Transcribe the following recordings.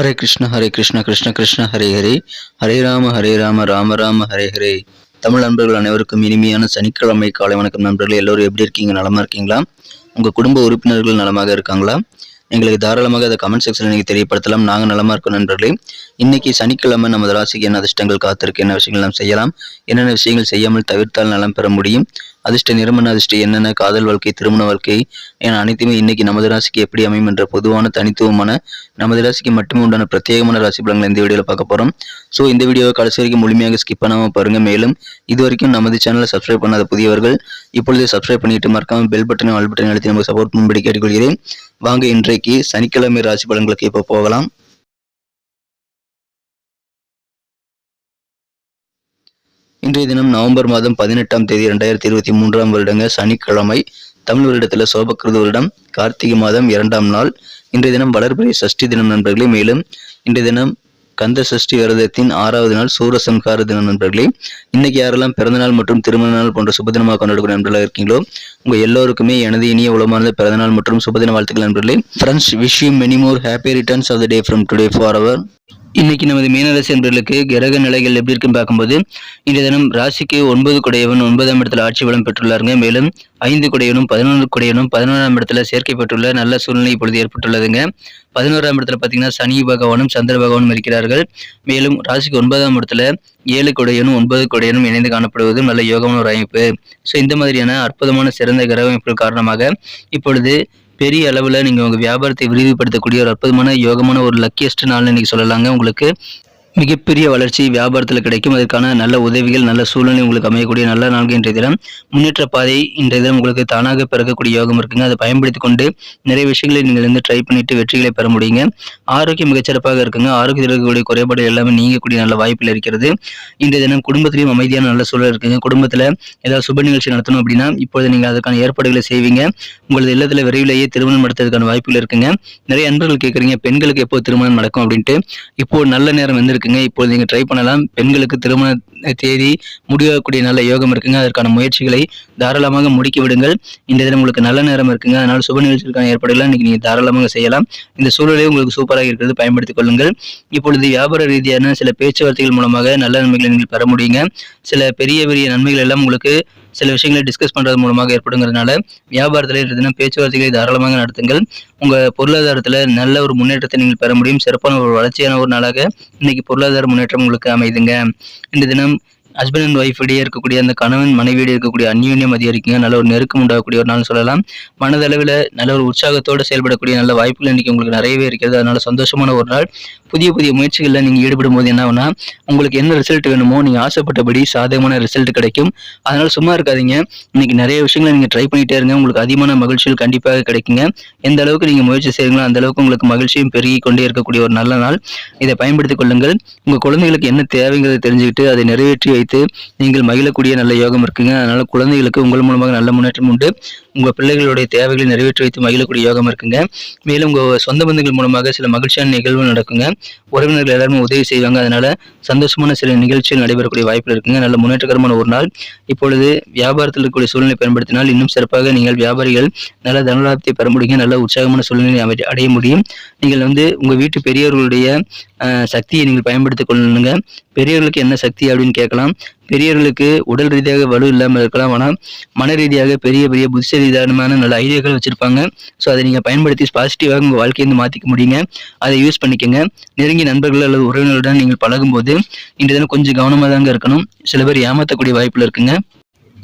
ஹரே கிருஷ்ண கிருஷ்ண கிருஷ்ண ஹரே ஹரே, ஹரே ராம ராம ராம ஹரே ஹரே. தமிழ் நண்பர்கள் அனைவருக்கும் இனிமையான சனிக்கிழமை காலை வணக்கம் நண்பர்கள். எல்லோரும் எப்படி இருக்கீங்க? நலமா இருக்கீங்களா? உங்கள் குடும்ப உறுப்பினர்கள் நலமாக இருக்காங்களா? எங்களுக்கு தாராளமாக அதை கமெண்ட் செக்ஷனில் நீங்கள் தெரியப்படுத்தலாம். நாங்கள் நலமாக இருக்கோம் நண்பர்களே. இன்னைக்கு சனிக்கிழமை நமது ராசிக்கு என்ன அதிர்ஷ்டங்கள் காத்திருக்கு, என்ன விஷயங்கள் நாம் செய்யலாம், என்னென்ன விஷயங்கள் செய்யாமல் தவிர்த்தால் நலம் பெற முடியும், அதிர்ஷ்ட நிறமன அதிர்ஷ்டம் என்னென்ன, காதல் வாழ்க்கை, திருமண வாழ்க்கை என அனைத்துமே இன்னைக்கு நமது ராசிக்கு எப்படி அமையும் என்ற பொதுவான தனித்துவமான நமது ராசிக்கு மட்டுமே உண்டான பிரத்யேகமான ராசி பலன்களை இந்த வீடியோவில் பார்க்க போகிறோம். ஸோ இந்த வீடியோவை கடைசி வரைக்கும் முழுமையாக ஸ்கிப் பண்ணாமல் பாருங்கள். மேலும் இது வரைக்கும் நமது சேனலை சப்ஸ்கிரைப் பண்ணாத புதியவர்கள் இப்பொழுதே சப்ஸ்கிரைப் பண்ணிட்டு மறக்காமல் பெல் பட்டனை ஆல் பட்டனை அழுத்தி நமக்கு சப்போர்ட் பண்ணும்படி கேட்டுக்கொள்கிறேன். வாங்க இன்றைக்கு சனிக்கிழமை ராசி பலன்களுக்கு இப்போ போகலாம். இன்றைய தினம் நவம்பர் மாதம் 18ஆம் தேதி 2023 வருடங்க சனிக்கிழமை. தமிழ் வருடத்தில் சோபக்கிருது வருடம் கார்த்திகை மாதம் 2ஆம் நாள். இன்றைய தினம் வளர்பிறை சஷ்டி தினம் நண்பர்களே. மேலும் இன்றைய தினம் கந்த சஷ்டி விரதத்தின் 6வது நாள் சூரசம்ஹார தினம் நண்பர்களே. இன்னைக்கு யாரெல்லாம் பிறந்தநாள் மற்றும் திருமண நாள் போன்ற சுபதினமாக கொண்டாடக்கூடிய நண்பர்களாக இருக்கீங்களோ உங்க எல்லோருக்குமே எனது இனிய உளமார்ந்த பிறந்தநாள் மற்றும் சுபதின வாழ்த்துக்கள் நண்பர்களே. Friends, wish you many more happy returns of the day from today for அவர். இன்னைக்கு நமது மீனராசி என்பவர்களுக்கு கிரக நிலைகள் எப்படி இருக்குன்னு பார்க்கும்போது இன்றைய தினம் ராசிக்கு 9 குடையவன் 9ஆம் இடத்துல ஆட்சி பலம் பெற்றுள்ளாருங்க. மேலும் 5 குடையவனும் 11 குடையவனும் 11ஆம் இடத்துல சேர்க்கை பெற்றுள்ள நல்ல சூழ்நிலை இப்பொழுது ஏற்பட்டுள்ளதுங்க. 11ஆம் இடத்துல பார்த்தீங்கன்னா சனி பகவானும் சந்திர பகவானும் இருக்கிறார்கள். மேலும் ராசிக்கு 9ஆம் இடத்துல 7 குடையனும் 9 குடையனும் இணைந்து காணப்படுவதும் நல்ல யோகமான ஒரு அமைப்பு. ஸோ இந்த மாதிரியான அற்புதமான சிறந்த கிரக அமைப்புகள் காரணமாக இப்பொழுது பெரிய அளவில் நீங்கள் உங்கள் வியாபாரத்தை விரிவுபடுத்தக்கூடிய ஒரு அற்புதமான யோகமான ஒரு லக்கியஸ்ட் நாள்னு இன்றைக்கி சொல்லலாங்க. உங்களுக்கு மிகப்பெரிய வளர்ச்சி வியாபாரத்தில் கிடைக்கும். அதற்கான நல்ல உதவிகள் நல்ல சூழ்நிலை உங்களுக்கு அமையக்கூடிய நல்ல நாள்கள் இன்றைய தினம். முன்னேற்ற பாதை இன்றைய தினம் உங்களுக்கு தானாக பிறக்கக்கூடிய யோகம் இருக்குங்க. அதை பயன்படுத்தி கொண்டு நிறைய விஷயங்களை நீங்கள் ட்ரை பண்ணிட்டு வெற்றிகளை பெற முடியுங்க. ஆரோக்கியம் மிகச்சிறப்பாக இருக்குங்க. ஆரோக்கியத்தில் இருக்கக்கூடிய குறைபாடு எல்லாமே நீங்கக்கூடிய நல்ல வாய்ப்பில் இருக்கிறது. இன்றைய தினம் குடும்பத்திலையும் அமைதியான நல்ல சூழல் இருக்குங்க. குடும்பத்தில் ஏதாவது சுப நிகழ்ச்சி நடத்தணும் அப்படின்னா இப்பொழுது நீங்கள் அதுக்கான ஏற்பாடுகளை செய்வீங்க. உங்களது இல்லத்தில் விரைவிலேயே திருமணம் நடத்துறதுக்கான வாய்ப்புகள் இருக்குங்க. நிறைய அன்பர்கள் கேட்குறீங்க பெண்களுக்கு எப்போ திருமணம் நடக்கும் அப்படின்ட்டு. இப்போ நல்ல நேரம் வந்திருக்குங்க. இப்போது நீங்கள் ட்ரை பண்ணலாம். பெண்களுக்கு திருமண தேதி முடியக்கூடிய நல்ல யோகம் இருக்குங்க. அதற்கான முயற்சிகளை தாராளமாக முடுக்கி விடுங்கள். இந்த தினம் உங்களுக்கு நல்ல நேரம் இருக்குங்க. அதனால் சுப நிகழ்ச்சிகளுக்கான ஏற்பாடுகளை இன்னைக்கு நீங்கள் தாராளமாக செய்யலாம். இந்த சூழலே உங்களுக்கு சூப்பராக இருக்கிறது, பயன்படுத்திக் கொள்ளுங்கள். இப்பொழுது வியாபார ரீதியான சில பேச்சுவார்த்தைகள் மூலமாக நல்ல நன்மைகளை நீங்கள் பெற முடியுங்க. சில பெரிய பெரிய நன்மைகள் எல்லாம் உங்களுக்கு சில விஷயங்களை டிஸ்கஸ் பண்றது மூலமாக ஏற்படுங்கிறதுனால வியாபாரத்தில் இன்றைய தினம் பேச்சுவார்த்தைகளை தாராளமாக நடத்துங்கள். உங்கள் பொருளாதாரத்தில் நல்ல ஒரு முன்னேற்றத்தை நீங்கள் பெற முடியும். சிறப்பான ஒரு வளர்ச்சியான ஒரு நாளாக இன்னைக்கு பொருளாதார முன்னேற்றம் உங்களுக்கு அமைதுங்க. இந்த தினம் ஹஸ்பண்ட் அண்ட் ஒய்ஃப் இடையே இருக்கக்கூடிய அந்த கணவன் மனைவியிடையே இருக்கக்கூடிய அந்யோன்யம் அதிகரிக்குங்க. நல்ல ஒரு நெருக்கம் உண்டாகக்கூடிய ஒரு நாள் சொல்லலாம். மனதளவில் நல்ல ஒரு உற்சாகத்தோடு செயல்படக்கூடிய நல்ல வாய்ப்புகள் இன்னைக்கு உங்களுக்கு நிறையவே இருக்கிறது. அதனால சந்தோஷமான ஒரு நாள். புதிய புதிய முயற்சிகளில் நீங்கள் ஈடுபடும் போது என்ன ஆகுனா உங்களுக்கு என்ன ரிசல்ட் வேணுமோ நீங்கள் ஆசைப்பட்டபடி சாதகமான ரிசல்ட் கிடைக்கும். அதனால சும்மா இருக்காதீங்க. இன்னைக்கு நிறைய விஷயங்களை நீங்கள் ட்ரை பண்ணிட்டே இருங்க. உங்களுக்கு அதிகமான மகிழ்ச்சிகள் கண்டிப்பாக கிடைக்குங்க. எந்த அளவுக்கு நீங்கள் முயற்சி செய்கிறீங்களோ அந்த அளவுக்கு உங்களுக்கு மகிழ்ச்சியும் பெருகி கொண்டே இருக்கக்கூடிய ஒரு நல்ல நாள். இதை பயன்படுத்திக் கொள்ளுங்கள். உங்கள் குழந்தைகளுக்கு என்ன தேவைங்கிறத தெரிஞ்சுக்கிட்டு அதை நிறைவேற்றி வைத்து நீங்கள் மகிழக்கூடிய நல்ல யோகம் இருக்குங்க. அதனால குழந்தைகளுக்கு உங்கள் மூலமாக நல்ல முன்னேற்றம் உண்டு. உங்கள் பிள்ளைகளுடைய தேவைகளை நிறைவேற்றி வைத்து மகிழக்கூடிய யோகம் இருக்குங்க. மேலும் உங்கள் சொந்த பந்தங்கள் மூலமாக சில மகிழ்ச்சியான நிகழ்வு நடக்குங்க. உறவினர்கள் எல்லாருமே உதவி செய்வாங்க. அதனால சந்தோஷமான சில நிகழ்ச்சிகள் நடைபெறக்கூடிய வாய்ப்புகள் இருக்குங்க. நல்ல முன்னேற்றகரமான ஒரு நாள். இப்பொழுது வியாபாரத்தில் இருக்கக்கூடிய சூழ்நிலை பயன்படுத்தினால் இன்னும் சிறப்பாக நீங்கள் வியாபாரிகள் நல்ல தனலாபத்தை பெற முடியும். நல்ல உற்சாகமான சூழ்நிலை அடைய முடியும். நீங்கள் உங்கள் வீட்டு பெரியவர்களுடைய சக்தியை நீங்கள் பயன்படுத்திக் கொள்ளுங்க. பெரியவர்களுக்கு என்ன சக்தி அப்படின்னு கேட்கலாம். பெரியவர்களுக்கு உடல் ரீதியாக வலு இல்லாமல் இருக்கலாம். ஆனால் மன ரீதியாக பெரிய பெரிய புத்திசாலித்தனமான நல்ல ஐடியாக்கள் வச்சிருப்பாங்க. ஸோ அதை நீங்கள் பயன்படுத்தி பாசிட்டிவாக உங்கள் வாழ்க்கையை மாற்றிக்க முடியுங்க. அதை யூஸ் பண்ணிக்கோங்க. நெருங்கிய நண்பர்கள் அல்லது உறவினர்களுடன் நீங்கள் பழகும்போது இன்றைய தினம் கொஞ்சம் கவனமாக தாங்க இருக்கணும். சில பேர் ஏமாற்றக்கூடிய வாய்ப்பில் இருக்குங்க.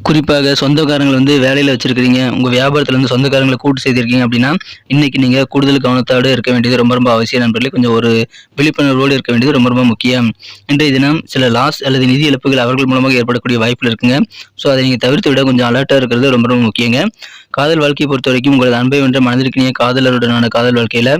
குறிப்பாக சொந்தக்காரங்களை வேலையில் வச்சிருக்கிறீங்க, உங்கள் வியாபாரத்தில் சொந்தக்காரங்களை கூட்டு செய்திருக்கீங்க அப்படின்னா இன்னைக்கு நீங்கள் கூடுதல் கவனத்தோடு இருக்க வேண்டியது ரொம்ப ரொம்ப அவசியம் நண்பர்களே. கொஞ்சம் ஒரு விழிப்புணர்வோடு இருக்க வேண்டியது ரொம்ப ரொம்ப முக்கியம். இன்றைய தினம் சில லாஸ் அல்லது நிதி இழப்புகள் அவர்கள் மூலமாக ஏற்படக்கூடிய வாய்ப்புகள் இருக்குங்க. ஸோ அதை நீங்கள் தவிர்த்து விட கொஞ்சம் அலர்ட்டாக இருக்கிறது ரொம்ப ரொம்ப முக்கியங்க. காதல் வாழ்க்கையை பொறுத்த வரைக்கும் உங்களது அன்பை வென்ற மனதிற்கினிய காதலருடனான காதல் வாழ்க்கையில்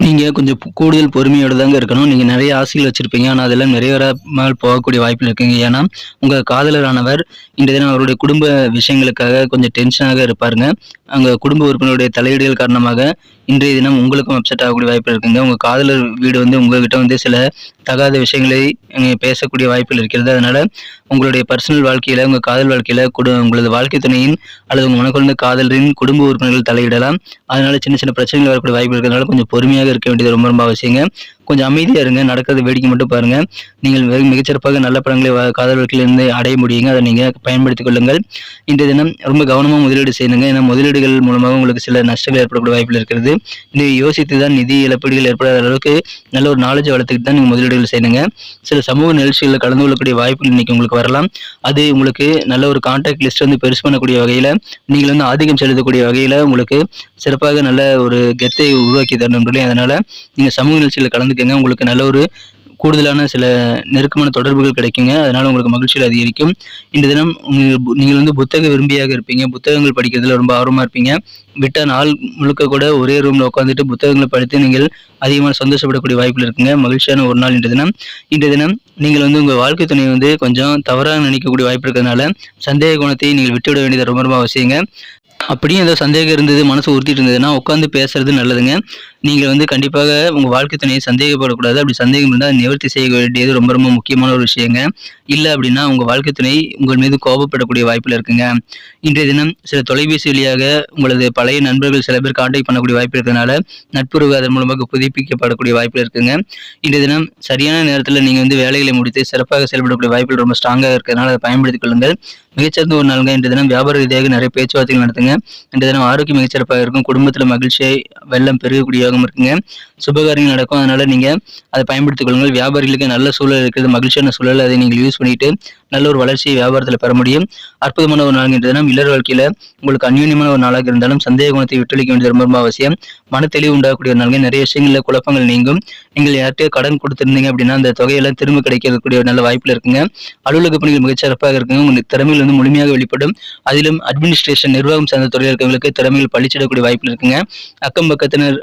நீங்கள் கொஞ்சம் கூடுதல் பொறுமையோடு தாங்க இருக்கணும். நீங்கள் நிறைய ஆசைகள் வச்சுருப்பீங்க, ஆனால் அதெல்லாம் நிறைவேறாமல் போகக்கூடிய வாய்ப்பில் இருக்குங்க. ஏன்னா உங்கள் காதலரானவர் இன்றைய தினம் அவருடைய குடும்ப விஷயங்களுக்காக கொஞ்சம் டென்ஷனாக இருப்பாருங்க. அங்கே குடும்ப உறுப்பினருடைய தலையீடுகள் காரணமாக இன்றைய தினம் உங்களுக்கும் அப்செட் ஆகக்கூடிய வாய்ப்பு இருக்குங்க. உங்கள் காதலர் வீடு உங்ககிட்ட சில தகாத விஷயங்களை பேசக்கூடிய வாய்ப்புகள் இருக்கிறது. அதனால உங்களுடைய பர்சனல் வாழ்க்கையில உங்கள் காதல் வாழ்க்கையில உங்களது வாழ்க்கை துணையின் அல்லது உங்கள் மனக்குழந்த காதலரின் குடும்ப உறுப்பினர்கள் தலையிடலாம். அதனால சின்ன சின்ன பிரச்சனைகள் வரக்கூடிய வாய்ப்பு இருக்கிறதுனால கொஞ்சம் பொறுமையாக இருக்க வேண்டியது ரொம்ப ரொம்ப அவசியங்க. கொஞ்சம் அமைதியாக இருங்க, நடக்கிறது வேடிக்கை மட்டும் பாருங்கள். நீங்கள் மிகச்சிறப்பாக நல்ல பலன்களை காதல் வாழ்க்கையிலிருந்து அடைய முடியுங்க. அதை நீங்கள் பயன்படுத்திக் கொள்ளுங்கள். இன்றைய தினம் ரொம்ப கவனமாக முதலீடு செய்யணுங்க. ஏன்னா முதலீடுகள் மூலமாக உங்களுக்கு சில நஷ்டங்கள் ஏற்படக்கூடிய வாய்ப்புகள் இருக்கிறது. இதை யோசித்து தான் நிதி இழப்பீடுகள் ஏற்படாத அளவுக்கு நல்ல ஒரு நாலேஜ் வளர்த்துக்கிட்டு தான் நீங்கள் முதலீடுகள் செய்யணுங்க. சில சமூக நிகழ்ச்சிகளில் கலந்து கொள்ளக்கூடிய வாய்ப்புகள் இன்னைக்கு உங்களுக்கு வரலாம். அது உங்களுக்கு நல்ல ஒரு கான்டாக்ட் லிஸ்ட் வந்து பெருசு பண்ணக்கூடிய வகையில், நீங்கள் வந்து ஆதிக்கம் செலுத்தக்கூடிய வகையில் உங்களுக்கு சிறப்பாக நல்ல ஒரு கெத்தை உருவாக்கி தரணும். அதனால நீங்கள் சமூக நிகழ்ச்சிகளில் கலந்துக்கங்க. உங்களுக்கு நல்ல ஒரு கூடுதலான சில நெருக்கமான தொடர்புகள் கிடைக்குங்க. அதனால உங்களுக்கு மகிழ்ச்சிகள் அதிகரிக்கும். இந்த தினம் நீங்கள் வந்து புத்தக விரும்பியாக இருப்பீங்க. புத்தகங்கள் படிக்கிறதுல ரொம்ப ஆர்வமா இருப்பீங்க. விட்டா நாள் முழுக்க கூட ஒரே ரூம்ல உட்காந்துட்டு புத்தகங்களை படித்து நீங்கள் அதிகமாக சந்தோஷப்படக்கூடிய வாய்ப்புகள் இருக்குங்க. மகிழ்ச்சியான ஒரு நாள் இன்றைய தினம் நீங்கள் வந்து உங்கள் வாழ்க்கை துணை வந்து கொஞ்சம் தவறாக நினைக்கக்கூடிய வாய்ப்பு இருக்கிறதுனால சந்தேக குணத்தை நீங்கள் விட்டுவிட வேண்டியது ரொம்ப ரொம்ப அவசியங்க. அப்படியும் ஏதோ சந்தேகம் இருந்தது, மனசு உறுத்திட்டு இருந்ததுன்னா உட்காந்து பேசுறது நல்லதுங்க. நீங்கள் வந்து கண்டிப்பாக உங்கள் வாழ்க்கை துணையை சந்தேகப்படக்கூடாது. அப்படி சந்தேகம் இருந்தால் நிவர்த்தி செய்ய வேண்டியது ரொம்ப ரொம்ப முக்கியமான ஒரு விஷயங்க. இல்லை அப்படின்னா உங்கள் வாழ்க்கை துணை உங்கள் மீது கோபப்படக்கூடிய வாய்ப்பில் இருக்குங்க. இன்றைய தினம் சில தொலைபேசி வழியாக உங்களது பழைய நண்பர்கள் சில பேர் கான்டாக்ட் பண்ணக்கூடிய வாய்ப்பு இருக்கிறதுனால நட்புறவு அதன் மூலமாக புதுப்பிக்கப்படக்கூடிய வாய்ப்பில் இருக்குங்க. இன்றைய தினம் சரியான நேரத்தில் நீங்கள் வந்து வேலைகளை முடித்து சிறப்பாக செயல்படக்கூடிய வாய்ப்புகள் ரொம்ப ஸ்ட்ராங்காக இருக்கிறதுனால அதை பயன்படுத்திக் கொள்ளுங்கள். மிகச்சிறந்த ஒரு நாளுங்க. இன்றைய தினம் வியாபார ரீதியாக நிறைய பேச்சுவார்த்தைகள் நடத்துங்க. இன்றைய தினம் ஆரோக்கியம் மிகச்சிறப்பாக இருக்கும். குடும்பத்தில் மகிழ்ச்சியை வெள்ளம் பெருகக்கூடியவாகவும் இருக்குங்க. சுபகாரியங்கள் நடக்கும். அதனால நீங்க அதை பயன்படுத்திக் கொள்ளுங்கள். வியாபாரிகளுக்கு நல்ல சூழல் இருக்கிறது, மகிழ்ச்சியான சூழல். அதை நீங்கள் யூஸ் பண்ணிட்டு நல்ல ஒரு வளர்ச்சியை வியாபாரத்தில் பெற முடியும். அற்புதமான ஒரு நாள் இன்றைய தினம். இல்லற வாழ்க்கையில உங்களுக்கு அந்யோன்யமான ஒரு நாளாக இருந்தாலும் சந்தேக குணத்தை விட்டொழிக்க வேண்டியது ரொம்ப ரொம்ப அவசியம். மன தெளிவு உண்டாகக்கூடிய ஒரு நாள்கள். நிறைய விஷயங்கள்ல குழப்பங்கள் நீங்கும். நீங்கள் யார்கிட்டயோ கடன் கொடுத்திருந்தீங்க அப்படின்னா அந்த தொகையெல்லாம் திரும்ப கிடைக்கக்கூடிய ஒரு நல்ல வாய்ப்புல இருக்குங்க. அலுவலக பணிகள் மிகச்சிறப்பாக இருக்குங்க. உங்களுக்கு திறமைகள் வந்து முழுமையாக வெளிப்படும். அதிலும் அட்மினிஸ்ட்ரேஷன் நிர்வாகம் சார்ந்த துறையில் இருக்கவங்களுக்கு திறமைகள் பழிச்சிடக்கூடிய வாய்ப்புகள் இருக்குங்க. அக்கம் பக்கத்தினர்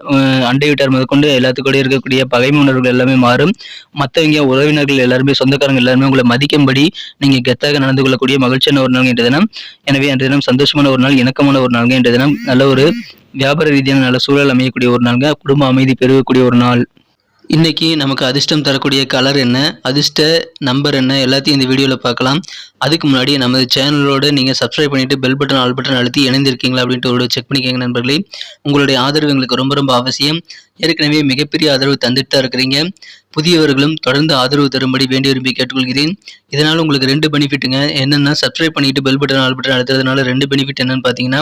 அண்டை வீட்டார் முதற்கொண்டு எல்லாத்துக்கூட இருக்கக்கூடிய பகைமை உணர்வுகள் எல்லாமே மாறும். மற்றவங்க உறவினர்கள் எல்லாருமே சொந்தக்காரங்க எல்லாருமே உங்களை மதிக்கும்படி நீங்க கெத்தாக நடந்து கொள்ளக்கூடிய மகிழ்ச்சியான ஒரு நாள் இன்றைய தினம். எனவே அன்றைய தினம் சந்தோஷமான ஒரு நாள், இணக்கமான ஒரு நாள்ங்க. இன்றைய தினம் நல்ல ஒரு வியாபார ரீதியான நல்ல சூழல் அமையக்கூடிய ஒரு நாள்ங்க. குடும்ப அமைதி பெருகக்கூடிய ஒரு நாள். இன்னைக்கு நமக்கு அதிர்ஷ்டம் தரக்கூடிய கலர் என்ன, அதிர்ஷ்ட நம்பர் என்ன, எல்லாத்தையும் இந்த வீடியோவில் பார்க்கலாம். அதுக்கு முன்னாடி நமது சேனலோட நீங்கள் சப்ஸ்கிரைப் பண்ணிட்டு பெல் பட்டன் ஆல் பட்டன் அழுத்தி இணைந்திருக்கீங்களா அப்படின்ட்டு ஒரு செக் பண்ணிக்கோங்க நண்பர்களே. உங்களுடைய ஆதரவு எங்களுக்கு ரொம்ப ரொம்ப அவசியம். ஏற்கனவே மிகப்பெரிய ஆதரவு தந்துட்டு தான் இருக்கிறீங்க. புதியவர்களும் தொடர்ந்து ஆதரவு தரும்படி வேண்டி விரும்பி கேட்டுக்கொள்கிறேன். இதனால் உங்களுக்கு 2 பெனிஃபிட்டுங்க. என்னென்னா சப்ஸ்கிரைப் பண்ணிட்டு பெல் பட்டன் ஆல் பட்டன் அழுத்துறதுனால 2 பெனிஃபிட் என்னன்னு பார்த்தீங்கன்னா,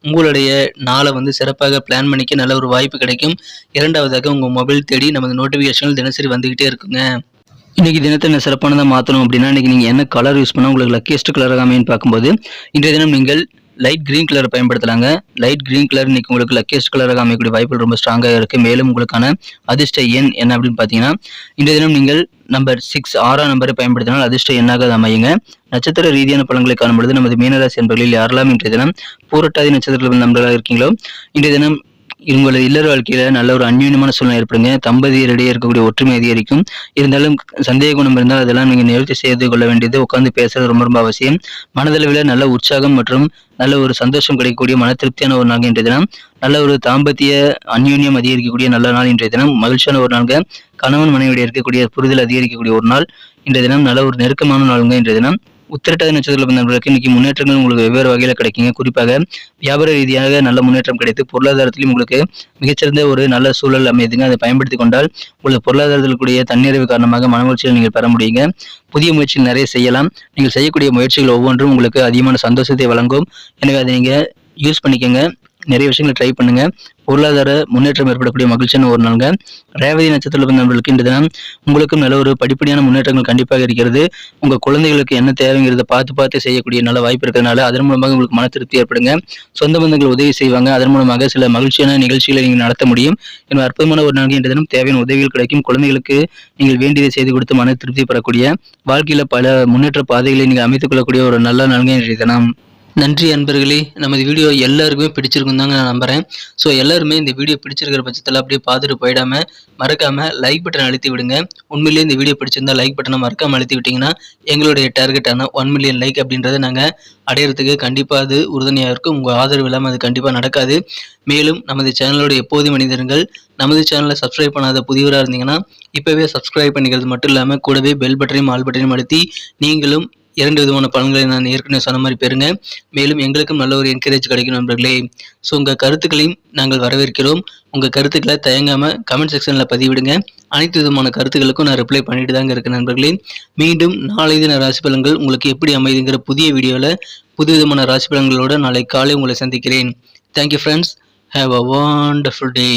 உங்களுடைய நாளை வந்து சிறப்பாக பிளான் பண்ணிக்க நல்ல ஒரு வாய்ப்பு கிடைக்கும். இரண்டாவதாக உங்கள் மொபைல் தேடி நமது நோட்டிஃபிகேஷன்கள் தினசரி வந்துகிட்டே இருக்குங்க. இன்னைக்கு தினத்தை என்ன சிறப்பானதாக மாற்றணும் அப்படின்னா, இன்னைக்கு நீங்கள் என்ன கலர் யூஸ் பண்ணால் உங்களுக்கு லக்கியஸ்ட் கலராக அமைன்னு பார்க்கும்போது, இன்றைய தினம் நீங்கள் லைட் கிரீன் கலர் பயன்படுத்தலாங்க. லைட் கிரீன் கலர் இன்னைக்கு உங்களுக்கு லக்கியஸ்ட் கலராக அமையக்கூடிய வாய்ப்புகள் ரொம்ப ஸ்ட்ராங்காக இருக்குது. மேலும் உங்களுக்கான அதிர்ஷ்ட எண் என்ன அப்படின்னு பார்த்தீங்கன்னா, இன்றைய தினம் நீங்கள் நம்பர் 6 6ஆம் நம்பரை பயன்படுத்தினால் அதிர்ஷ்ட எண்ணாக அது அமையுங்க. நட்சத்திர ரீதியான பலன்களை காணும்பொழுது நமது மீனராசி என்பர்களில் யாரெல்லாம் இன்றைய தினம் பூரட்டாதி நட்சத்திரத்தில் நண்பர்களாக இருக்கீங்களோ, இன்றைய தினம் உங்களது இல்லற வாழ்க்கையில நல்ல ஒரு அந்யோன்யமான சூழ்நிலை ஏற்படுங்க. தம்பதியரிடையே இருக்கக்கூடிய ஒற்றுமை அதிகரிக்கும். இருந்தாலும் சந்தேக குணம் இருந்தால் அதெல்லாம் நீங்க நிவர்த்தி செய்து கொள்ள வேண்டியது, உட்கார்ந்து பேசுறது ரொம்ப ரொம்ப அவசியம். மனதளவில் நல்ல உற்சாகம் மற்றும் நல்ல ஒரு சந்தோஷம் கிடைக்கக்கூடிய மன திருப்தியான ஒரு நாள் இன்றைய தினம். நல்ல ஒரு தாம்பத்திய அந்யோன்யம் அதிகரிக்கக்கூடிய நல்ல நாள் இன்றைய தினம். மகிழ்ச்சியான ஒரு நாள்ங்க. கணவன் மனைவியுடைய இருக்கக்கூடிய புரிதல் அதிகரிக்கக்கூடிய ஒரு நாள் இன்றைய தினம். நல்ல ஒரு நெருக்கமான நாளுங்க இன்றைய தினம். உத்திரட்டாதி நட்சத்திரத்தில் நண்பர்களுக்கு இன்னைக்கு முன்னேற்றங்கள் உங்களுக்கு வெவ்வேறு வகையில் கிடைக்குங்க. குறிப்பாக வியாபார ரீதியாக நல்ல முன்னேற்றம் கிடைத்து பொருளாதாரத்திலும் உங்களுக்கு மிகச்சிறந்த ஒரு நல்ல சூழல் அமைதுங்க. அதை பயன்படுத்தி கொண்டால் உங்களுக்கு பொருளாதாரத்தில் கூடிய தன்னிறைவு காரணமாக மனமகிழ்ச்சியை நீங்கள் பெற முடியுங்க. புதிய முயற்சிகள் நிறைய செய்யலாம். நீங்கள் செய்யக்கூடிய முயற்சிகள் ஒவ்வொன்றும் உங்களுக்கு அதிகமான சந்தோஷத்தை வழங்கும். எனவே அதை நீங்கள் யூஸ் பண்ணிக்கோங்க. நிறைய விஷயங்களை ட்ரை பண்ணுங்க. பொருளாதார முன்னேற்றம் ஏற்படக்கூடிய மகிழ்ச்சியான ஒரு நாளுங்க. ரேவதி நட்சத்திரத்தில் நண்பர்களுக்கு இந்த தினம் உங்களுக்கும் நல்ல ஒரு படிப்படியான முன்னேற்றங்கள் கண்டிப்பாக இருக்கிறது. உங்க குழந்தைகளுக்கு என்ன தேவைங்கிறத பார்த்து செய்யக்கூடிய நல்ல வாய்ப்பு இருக்கிறதுனால அதன் மூலமாக உங்களுக்கு மன திருப்தி ஏற்படுங்க. சொந்த பந்தங்கள் உதவி செய்வாங்க. அதன் மூலமாக சில மகிழ்ச்சியான நிகழ்ச்சிகளை நீங்கள் நடத்த முடியும். எனவே அற்புதமான ஒரு நாள் இன்றைய தினம். தேவையான உதவிகள் கிடைக்கும். குழந்தைகளுக்கு நீங்கள் வேண்டியதை செய்து கொடுத்து மன திருப்தி பெறக்கூடிய வாழ்க்கையில பல முன்னேற்ற பாதைகளை நீங்கள் அமைத்துக் கொள்ளக்கூடிய ஒரு நல்ல நாள்ங்க இன்றைய தினம். நன்றி அன்பர்களே. நமது வீடியோ எல்லாருக்குமே பிடிச்சிருக்கும் தாங்க நான் நம்புகிறேன். ஸோ எல்லாருமே இந்த வீடியோ பிடிச்சிருக்கிற பட்சத்தில் அப்படியே பார்த்துட்டு போயிடாமல் மறக்காமல் லைக் பட்டன் அழுத்தி விடுங்க. உண்மையிலேயே இந்த வீடியோ பிடிச்சிருந்தா லைக் பட்டனை மறக்காமல் அழுத்தி விட்டிங்கன்னா எங்களுடைய டார்கெட்டான 1 மில்லியன் லைக் அப்படின்றத நாங்கள் அடையிறதுக்கு கண்டிப்பாக அது உறுதுணையாக இருக்கும். உங்கள் ஆதரவு இல்லாமல் அது கண்டிப்பாக நடக்காது. மேலும் நமது சேனலோட எப்போதும் மனிதர்கள் நமது சேனலை சப்ஸ்கிரைப் பண்ணாத புதியவராக இருந்தீங்கன்னா இப்போவே சப்ஸ்கிரைப் பண்ணிக்கிறது மட்டும் இல்லாமல் கூடவே பெல் பட்டனையும் ஆல் பட்டனையும் அழுத்தி நீங்களும் 2 விதமான பலன்களை நான் ஏற்கனவே சொன்ன மாதிரி பெறுங்க. மேலும் எங்களுக்கும் நல்ல ஒரு என்கரேஜ் கிடைக்கும் நண்பர்களே. ஸோ உங்கள் கருத்துக்களையும் நாங்கள் வரவேற்கிறோம். உங்கள் கருத்துக்களை தயங்காமல் கமெண்ட் செக்ஷனில் பதிவிடுங்க. அனைத்து விதமான கருத்துக்களுக்கும் நான் ரிப்ளை பண்ணிட்டு தாங்க இருக்கேன் நண்பர்களே. மீண்டும் நாளை தின ராசி பலன்கள் உங்களுக்கு எப்படி அமைதுங்கிற புதிய வீடியோவில் புது விதமான ராசி பலன்களோடு நாளை காலை உங்களை சந்திக்கிறேன். Thank you friends. Have a wonderful day.